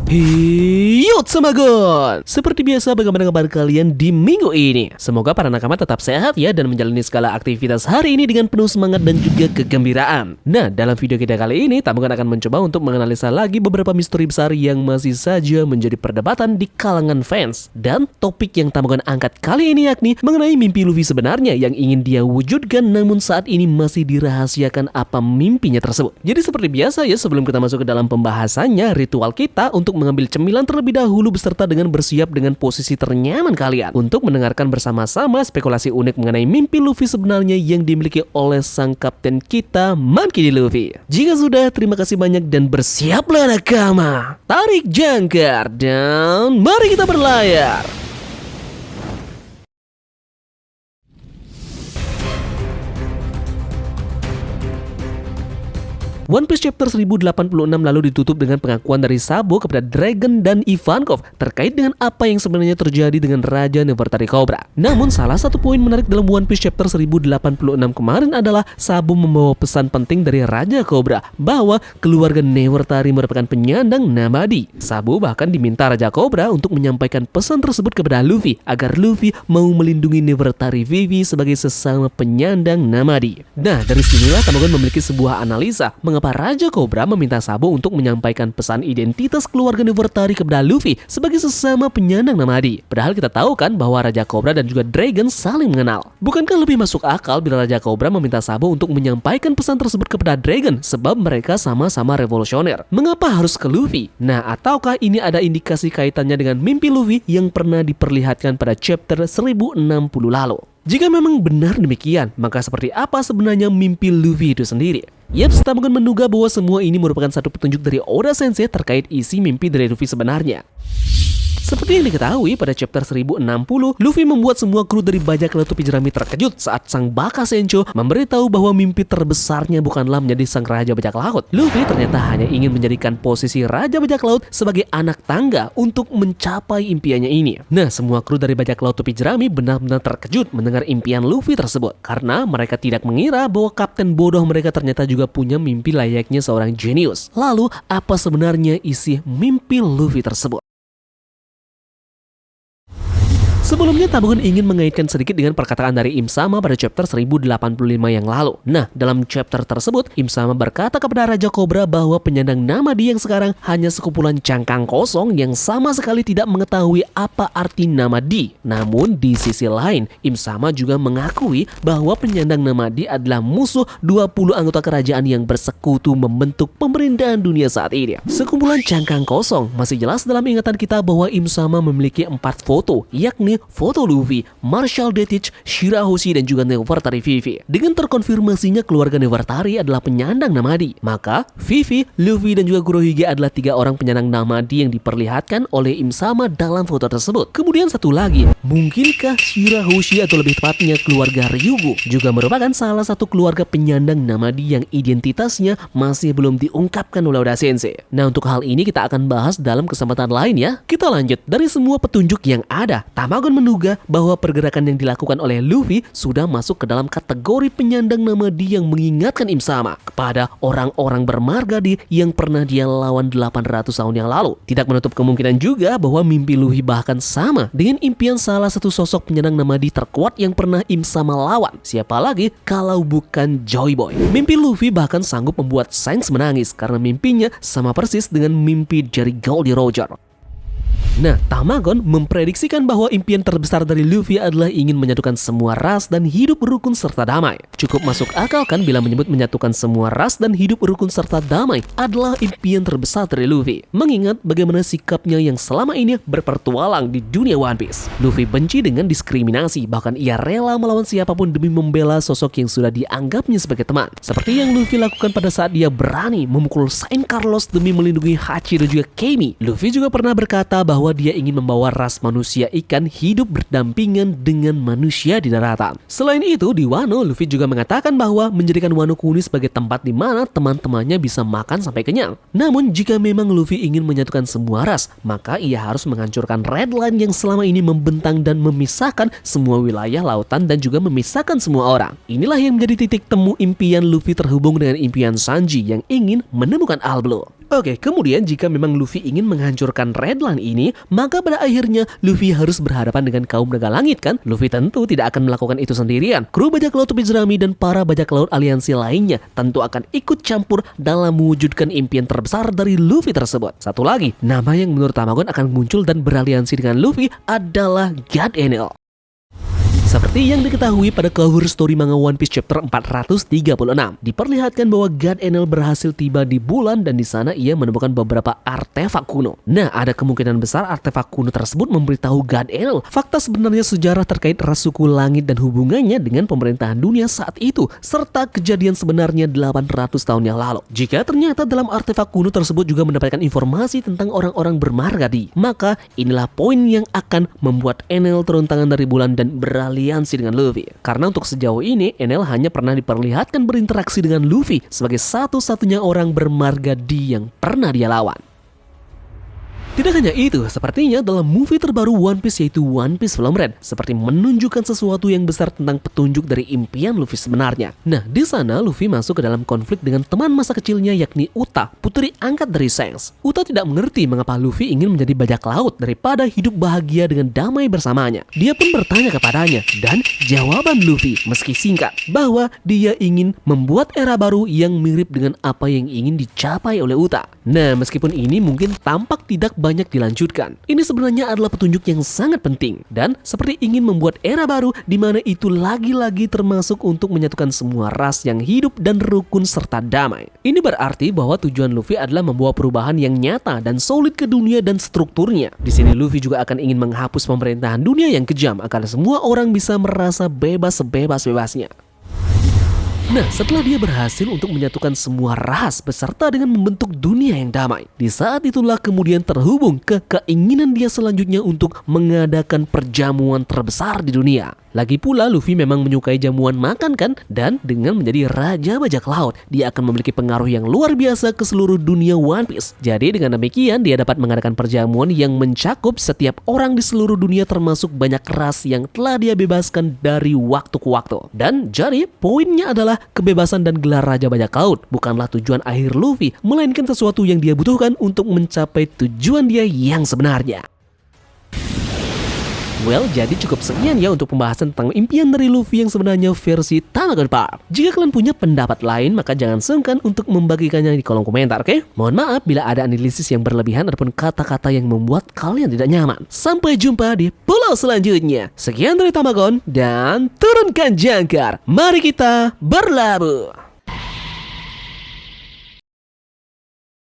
Hiyo Samagon. Seperti biasa, bagaimana kabar kalian di minggu ini? Semoga para nakama tetap sehat ya dan menjalani segala aktivitas hari ini dengan penuh semangat dan juga kegembiraan. Nah, dalam video kita kali ini, Tamagon akan mencoba untuk menganalisa lagi beberapa misteri besar yang masih saja menjadi perdebatan di kalangan fans. Dan topik yang Tamagon angkat kali ini yakni mengenai mimpi Luffy sebenarnya yang ingin dia wujudkan namun saat ini masih dirahasiakan apa mimpinya tersebut. Jadi seperti biasa ya, sebelum kita masuk ke dalam pembahasannya, ritual kita untuk mengambil cemilan terlebih dahulu beserta dengan bersiap dengan posisi ternyaman kalian untuk mendengarkan bersama-sama spekulasi unik mengenai mimpi Luffy sebenarnya yang dimiliki oleh sang kapten kita, Monkey D. Luffy. Jika sudah, terima kasih banyak dan bersiaplah nakama. Tarik jangkar dan mari kita berlayar. One Piece Chapter 1086 lalu ditutup dengan pengakuan dari Sabo kepada Dragon dan Ivankov terkait dengan apa yang sebenarnya terjadi dengan Raja Nefertari Cobra. Namun salah satu poin menarik dalam One Piece Chapter 1086 kemarin adalah Sabo membawa pesan penting dari Raja Cobra bahwa keluarga Nefertari merupakan penyandang Namadi. Sabo bahkan diminta Raja Cobra untuk menyampaikan pesan tersebut kepada Luffy agar Luffy mau melindungi Nefertari Vivi sebagai sesama penyandang Namadi. Nah, dari sinilah Tamagon memiliki sebuah analisa mengapa Raja Cobra meminta Sabo untuk menyampaikan pesan identitas keluarga Nefertari kepada Luffy sebagai sesama penyandang Namadi. Padahal kita tahu kan bahwa Raja Cobra dan juga Dragon saling mengenal. Bukankah lebih masuk akal bila Raja Cobra meminta Sabo untuk menyampaikan pesan tersebut kepada Dragon sebab mereka sama-sama revolusioner? Mengapa harus ke Luffy? Nah, ataukah ini ada indikasi kaitannya dengan mimpi Luffy yang pernah diperlihatkan pada chapter 1060 lalu? Jika memang benar demikian, maka seperti apa sebenarnya mimpi Luffy itu sendiri? Yaps, Tamagon menduga bahwa semua ini merupakan satu petunjuk dari Oda Sensei terkait isi mimpi dari Luffy sebenarnya. Seperti yang diketahui pada chapter 1060, Luffy membuat semua kru dari bajak laut topi jerami terkejut saat sang Baka Sencho memberitahu bahwa mimpi terbesarnya bukanlah menjadi sang Raja Bajak Laut. Luffy ternyata hanya ingin menjadikan posisi Raja Bajak Laut sebagai anak tangga untuk mencapai impiannya ini. Nah, semua kru dari bajak laut topi jerami benar-benar terkejut mendengar impian Luffy tersebut karena mereka tidak mengira bahwa kapten bodoh mereka ternyata juga punya mimpi layaknya seorang jenius. Lalu, apa sebenarnya isi mimpi Luffy tersebut? Sebelumnya Tamagon ingin mengaitkan sedikit dengan perkataan dari Im Sama pada chapter 1085 yang lalu. Nah, dalam chapter tersebut, Im Sama berkata kepada Raja Cobra bahwa penyandang Namadi yang sekarang hanya sekumpulan cangkang kosong yang sama sekali tidak mengetahui apa arti Namadi. Namun di sisi lain, Im Sama juga mengakui bahwa penyandang Namadi adalah musuh 20 anggota kerajaan yang bersekutu membentuk pemerintahan dunia saat ini. Sekumpulan cangkang kosong masih jelas dalam ingatan kita bahwa Im Sama memiliki 4 foto, yakni foto Luffy, Marshall Deitch, Shirahoshi dan juga Nefertari Vivi. Dengan terkonfirmasinya keluarga Nefertari adalah penyandang Namadi, maka Vivi, Luffy dan juga Kurohige adalah 3 orang penyandang Namadi yang diperlihatkan oleh Im Sama dalam foto tersebut. Kemudian satu lagi, mungkinkah Shirahoshi atau lebih tepatnya keluarga Ryugu juga merupakan salah satu keluarga penyandang Namadi yang identitasnya masih belum diungkapkan oleh Oda Sensei. Nah, untuk hal ini kita akan bahas dalam kesempatan lain ya. Kita lanjut. Dari semua petunjuk yang ada, Tamagon menduga bahwa pergerakan yang dilakukan oleh Luffy sudah masuk ke dalam kategori penyandang Namadi yang mengingatkan Im Sama kepada orang-orang bermargadi yang pernah dia lawan 800 tahun yang lalu. Tidak menutup kemungkinan juga bahwa mimpi Luffy bahkan sama dengan impian salah satu sosok penyandang Namadi terkuat yang pernah Im Sama lawan. Siapa lagi kalau bukan Joy Boy. Mimpi Luffy bahkan sanggup membuat Shanks menangis karena mimpinya sama persis dengan mimpi dari Goldie Roger. Nah, Tamagon memprediksikan bahwa impian terbesar dari Luffy adalah ingin menyatukan semua ras dan hidup rukun serta damai. Cukup masuk akal kan bila menyebut menyatukan semua ras dan hidup rukun serta damai adalah impian terbesar dari Luffy. Mengingat bagaimana sikapnya yang selama ini berpertualang di dunia One Piece. Luffy benci dengan diskriminasi, bahkan ia rela melawan siapapun demi membela sosok yang sudah dianggapnya sebagai teman. Seperti yang Luffy lakukan pada saat dia berani memukul Saint Carlos demi melindungi Hachi dan juga Kami. Luffy juga pernah berkata bahwa dia ingin membawa ras manusia ikan hidup berdampingan dengan manusia di daratan. Selain itu, di Wano, Luffy juga mengatakan bahwa menjadikan Wano Kuni sebagai tempat di mana teman-temannya bisa makan sampai kenyang. Namun, jika memang Luffy ingin menyatukan semua ras, maka ia harus menghancurkan Red Line yang selama ini membentang dan memisahkan semua wilayah lautan dan juga memisahkan semua orang. Inilah yang menjadi titik temu impian Luffy terhubung dengan impian Sanji yang ingin menemukan All Blue. Oke, kemudian jika memang Luffy ingin menghancurkan Redline ini, maka pada akhirnya Luffy harus berhadapan dengan kaum naga langit kan? Luffy tentu tidak akan melakukan itu sendirian. Kru bajak laut Topi Jerami dan para bajak laut aliansi lainnya tentu akan ikut campur dalam mewujudkan impian terbesar dari Luffy tersebut. Satu lagi, nama yang menurut Tamagon akan muncul dan beraliansi dengan Luffy adalah God Enel. Seperti yang diketahui pada cover story manga One Piece chapter 436, diperlihatkan bahwa God Enel berhasil tiba di bulan dan di sana ia menemukan beberapa artefak kuno. Nah, ada kemungkinan besar artefak kuno tersebut memberitahu God Enel fakta sebenarnya sejarah terkait ras suku langit dan hubungannya dengan pemerintahan dunia saat itu, serta kejadian sebenarnya 800 tahun yang lalu. Jika ternyata dalam artefak kuno tersebut juga mendapatkan informasi tentang orang-orang bermargadi, maka inilah poin yang akan membuat Enel turun tangan dari bulan dan beraliansi dengan Luffy. Karena untuk sejauh ini, Enel hanya pernah diperlihatkan berinteraksi dengan Luffy sebagai satu-satunya orang bermargadi yang pernah dia lawan. Tidak hanya itu, sepertinya dalam movie terbaru One Piece yaitu One Piece Film Red seperti menunjukkan sesuatu yang besar tentang petunjuk dari impian Luffy sebenarnya. Nah, di sana Luffy masuk ke dalam konflik dengan teman masa kecilnya yakni Uta, putri angkat dari Shanks. Uta tidak mengerti mengapa Luffy ingin menjadi bajak laut daripada hidup bahagia dengan damai bersamanya. Dia pun bertanya kepadanya dan jawaban Luffy meski singkat bahwa dia ingin membuat era baru yang mirip dengan apa yang ingin dicapai oleh Uta. Nah, meskipun ini mungkin tampak tidak banyak dilanjutkan, ini sebenarnya adalah petunjuk yang sangat penting dan seperti ingin membuat era baru di mana itu lagi-lagi termasuk untuk menyatukan semua ras yang hidup dan rukun serta damai. Ini berarti bahwa tujuan Luffy adalah membawa perubahan yang nyata dan solid ke dunia dan strukturnya. Di sini Luffy juga akan ingin menghapus pemerintahan dunia yang kejam agar semua orang bisa merasa bebas sebebas-bebasnya. Nah, setelah dia berhasil untuk menyatukan semua ras beserta dengan membentuk dunia yang damai, di saat itulah kemudian terhubung ke keinginan dia selanjutnya untuk mengadakan perjamuan terbesar di dunia. Lagi pula Luffy memang menyukai jamuan makan kan? Dan dengan menjadi raja bajak laut, dia akan memiliki pengaruh yang luar biasa ke seluruh dunia One Piece. Jadi dengan demikian dia dapat mengadakan perjamuan yang mencakup setiap orang di seluruh dunia termasuk banyak ras yang telah dia bebaskan dari waktu ke waktu. Dan jadi poinnya adalah kebebasan dan gelar raja bajak laut bukanlah tujuan akhir Luffy, melainkan sesuatu yang dia butuhkan untuk mencapai tujuan dia yang sebenarnya. Well, jadi cukup sekian ya untuk pembahasan tentang impian dari Luffy yang sebenarnya versi Tamagon Pulp. Jika kalian punya pendapat lain, maka jangan sungkan untuk membagikannya di kolom komentar, oke? Mohon maaf bila ada analisis yang berlebihan ataupun kata-kata yang membuat kalian tidak nyaman. Sampai jumpa di pulau selanjutnya. Sekian dari Tamagon dan turunkan jangkar. Mari kita berlabuh.